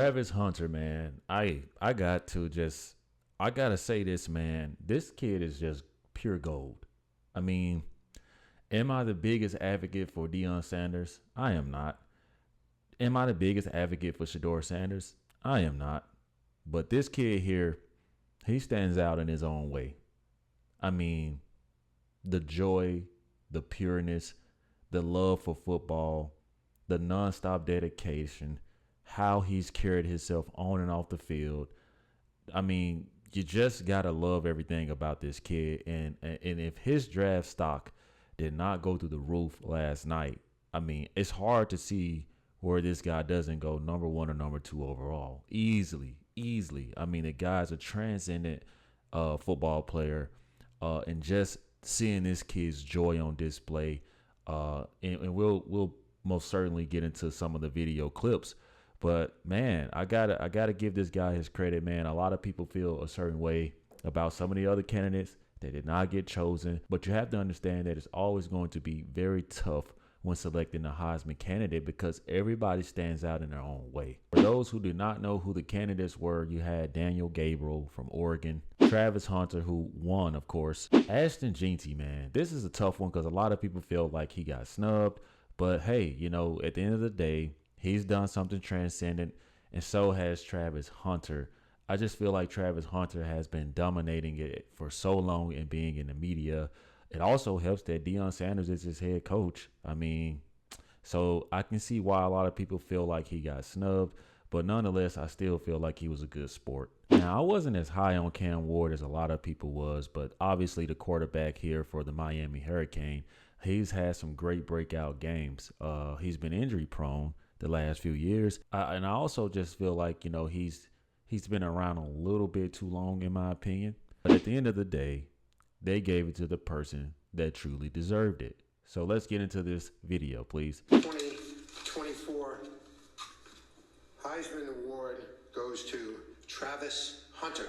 Travis Hunter, man, I gotta say this, man. This kid is just pure gold. I mean, am I the biggest advocate for Deion Sanders? I am not. Am I the biggest advocate for Shador Sanders? I am not. But this kid here, he stands out in his own way. I mean, the joy, the pureness, the love for football, the nonstop dedication, how he's carried himself on and off the field. I mean, you just gotta love everything about this kid. And if his draft stock did not go through the roof last night, I mean, it's hard to see where this guy doesn't go number one or number two overall. Easily, easily. I mean, the guy's a transcendent football player. And just seeing this kid's joy on display, and we'll most certainly get into some of the video clips. But man, I gotta give this guy his credit, man. A lot of people feel a certain way about some of the other candidates that did not get chosen, but you have to understand that it's always going to be very tough when selecting a Heisman candidate because everybody stands out in their own way. For those who do not know who the candidates were, you had Daniel Gabriel from Oregon, Travis Hunter, who won, of course, Ashton Jeanty, man. This is a tough one because a lot of people feel like he got snubbed, but hey, you know, at the end of the day, he's done something transcendent, and so has Travis Hunter. I just feel like Travis Hunter has been dominating it for so long and being in the media. It also helps that Deion Sanders is his head coach. I mean, so I can see why a lot of people feel like he got snubbed, but nonetheless, I still feel like he was a good sport. Now, I wasn't as high on Cam Ward as a lot of people was, but obviously the quarterback here for the Miami Hurricane, he's had some great breakout games. He's been injury prone the last few years, and I also just feel like, you know, he's been around a little bit too long, in my opinion. But at the end of the day, they gave it to the person that truly deserved it. So let's get into this video, please. 2024 Heisman Award goes to Travis Hunter.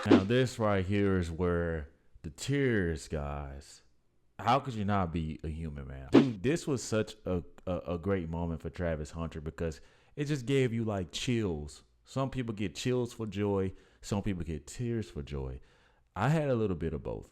Now, this right here is where the tears, guys. How could you not be a human, man? Dude, this was such a great moment for Travis Hunter because it just gave you like chills. Some people get chills for joy. Some people get tears for joy. I had a little bit of both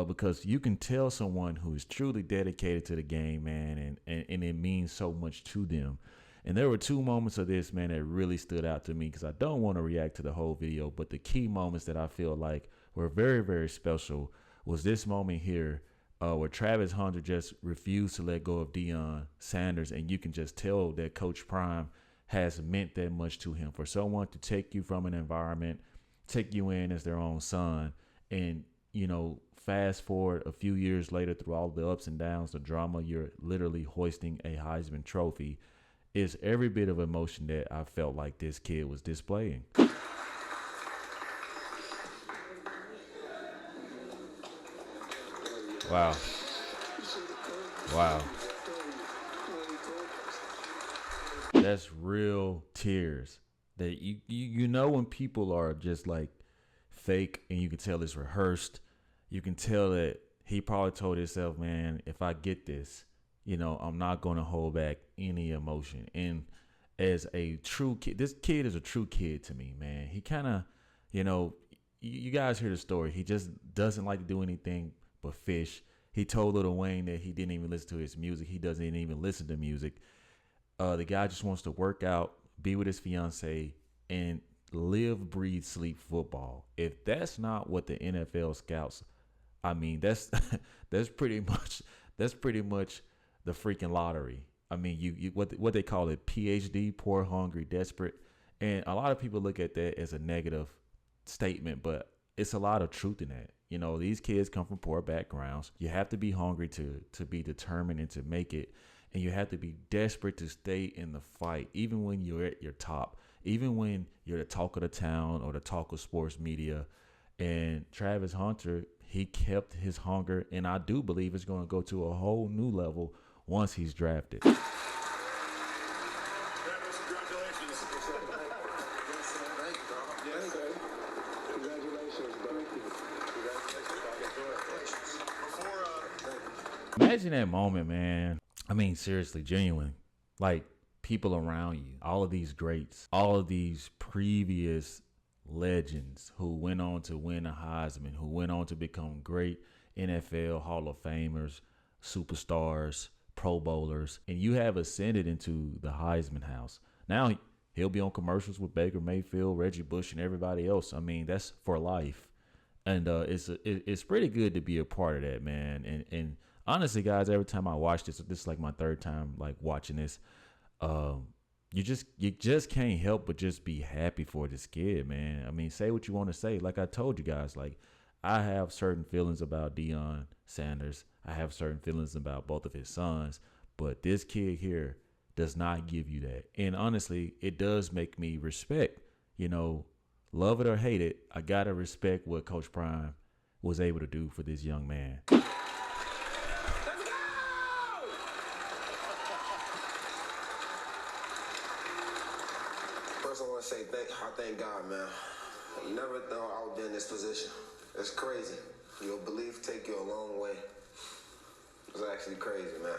because you can tell someone who is truly dedicated to the game, man, and it means so much to them. And there were two moments of this, man, that really stood out to me because I don't want to react to the whole video, but the key moments that I feel like were very, very special was this moment here where Travis Hunter just refused to let go of Deion Sanders, and you can just tell that Coach Prime has meant that much to him. For someone to take you from an environment, take you in as their own son, and, you know, fast forward a few years later through all the ups and downs, the drama, you're literally hoisting a Heisman Trophy. Is every bit of emotion that I felt like this kid was displaying. Wow. Wow. That's real tears. That you know when people are just like fake and you can tell it's rehearsed. You can tell that he probably told himself, man, if I get this, you know, I'm not going to hold back any emotion. And as a true kid, this kid is a true kid to me, man. He kind of, you know, you guys hear the story. He just doesn't like to do anything but fish. He told Lil Wayne that he didn't even listen to his music. He doesn't even listen to music. The guy just wants to work out, be with his fiance, and live, breathe, sleep football. If that's not what the NFL scouts, I mean, that's pretty much the freaking lottery. I mean, you what they call it, PhD, poor, hungry, desperate. And a lot of people look at that as a negative statement, but it's a lot of truth in that. You know, these kids come from poor backgrounds. You have to be hungry to be determined and to make it. And you have to be desperate to stay in the fight, even when you're at your top, even when you're the talk of the town or the talk of sports media. And Travis Hunter, he kept his hunger, and I do believe it's going to go to a whole new level once he's drafted. Imagine that moment, man. I mean, seriously, genuine. Like, people around you, all of these greats, all of these previous legends who went on to win a Heisman, who went on to become great NFL Hall of Famers, superstars, Pro Bowlers, and you have ascended into the Heisman house. Now he'll be on commercials with Baker Mayfield, Reggie Bush, and everybody else. I mean, that's for life, and it's pretty good to be a part of that, man. And honestly, guys, every time I watch this is like my third time like watching this. You just can't help but just be happy for this kid, man. I mean, say what you want to say. Like I told you guys, like I have certain feelings about Deion Sanders. I have certain feelings about both of his sons, but this kid here does not give you that. And honestly, it does make me respect, love it or hate it. I got to respect what Coach Prime was able to do for this young man. First, I want to say I thank God, man. I never thought I would be in this position. It's crazy. Your belief take you a long way. It's actually crazy, man.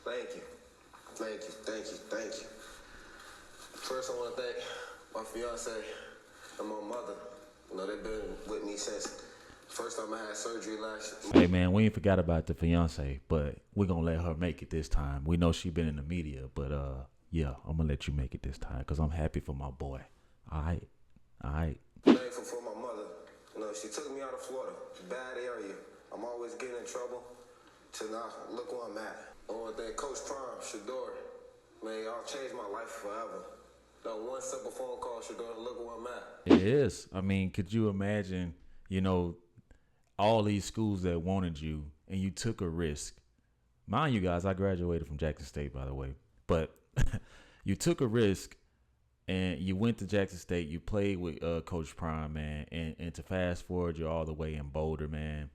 Thank you. Thank you, thank you, thank you. First, I want to thank my fiance and my mother. They've been with me since first time I had surgery last year. Hey, man, we ain't forgot about the fiance, but we're going to let her make it this time. We know she been in the media, but yeah, I'm going to let you make it this time because I'm happy for my boy. All right. Thankful for my mother. She took me out of Florida, bad area. I'm always getting in trouble. To now, look where I'm at. I want to thank Coach Prime, Shador. Man, y'all changed my life forever. That one simple phone call, Shador, look where I'm at. It is. I mean, could you imagine, all these schools that wanted you and you took a risk? Mind you guys, I graduated from Jackson State, by the way. But you took a risk and you went to Jackson State. You played with Coach Prime, man. And to fast forward, you're all the way in Boulder, man.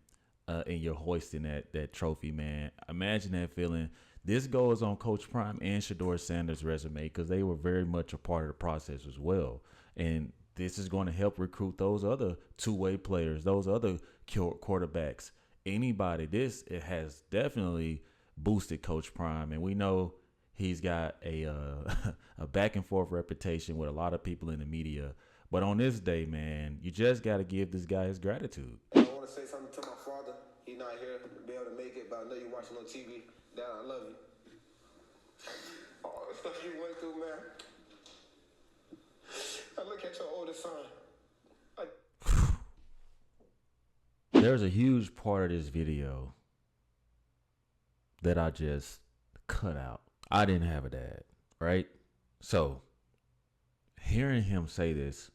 And you're hoisting that trophy, man. Imagine that feeling. This goes on Coach Prime and Shador Sanders' resume because they were very much a part of the process as well. And this is going to help recruit those other two-way players, those other quarterbacks, anybody. It has definitely boosted Coach Prime. And we know he's got a back and forth reputation with a lot of people in the media. But on this day, man, you just got to give this guy his gratitude. I want to say something to my father. He's not here to be able to make it, but I know you're watching on TV. Dad, I love you. All the stuff you went through, man. I look at your oldest son. There's a huge part of this video that I just cut out. I didn't have a dad, right? So hearing him say this,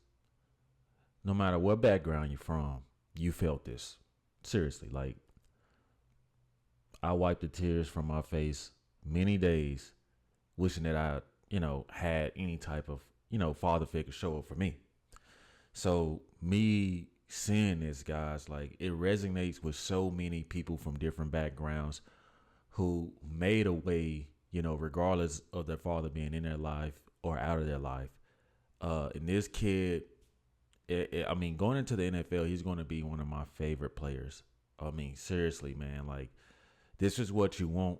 no matter what background you're from, you felt this. Seriously, like I wiped the tears from my face many days wishing that I, had any type of, father figure show up for me. So me seeing this, guys, like it resonates with so many people from different backgrounds who made a way, regardless of their father being in their life or out of their life. And this kid, going into the NFL, he's going to be one of my favorite players. I mean, seriously, man, like this is what you want.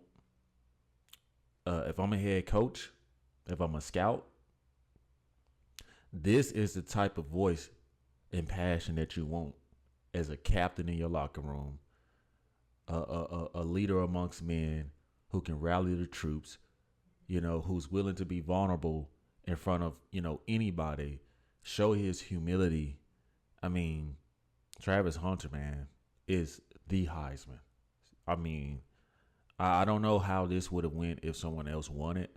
If I'm a head coach, if I'm a scout, this is the type of voice and passion that you want as a captain in your locker room, a leader amongst men who can rally the troops, who's willing to be vulnerable in front of, anybody, show his humility. I mean, Travis Hunter, man, is the Heisman. I mean, I don't know how this would have went if someone else won it,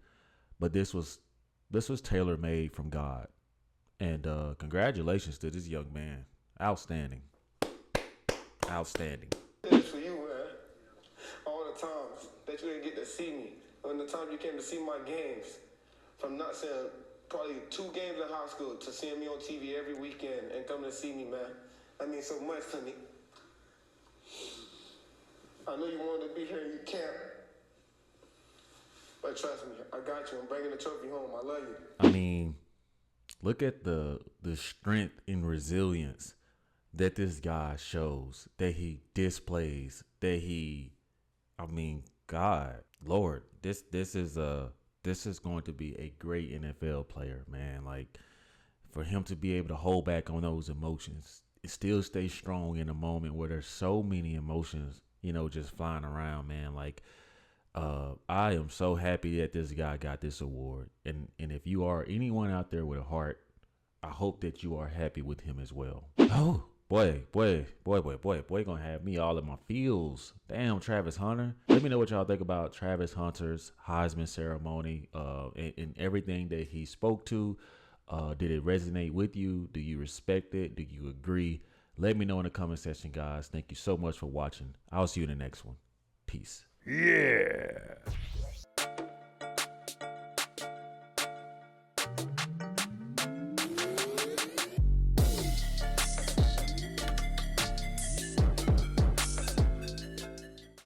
but this was tailor-made from God. And congratulations to this young man. Outstanding. Outstanding. It's for you, man. All the times that you didn't get to see me, and the time you came to see my games, from not seeing probably 2 games in high school to seeing me on TV every weekend and coming to see me, man. That means so much to me. I know you wanted to be here and you can't. But trust me, I got you. I'm bringing the trophy home. I love you. I mean, look at the strength and resilience that this guy shows, that he displays, God, Lord, this is going to be a great NFL player, man. Like, for him to be able to hold back on those emotions, still stay strong in a moment where there's so many emotions, just flying around, man. Like, I am so happy that this guy got this award. And if you are anyone out there with a heart, I hope that you are happy with him as well. Oh, boy, gonna have me all in my feels. Damn, Travis Hunter. Let me know what y'all think about Travis Hunter's Heisman ceremony, and everything that he spoke to. Did it resonate with you? Do you respect it? Do you agree? Let me know in the comment section, guys. Thank you so much for watching. I'll see you in the next one. Peace. Yeah.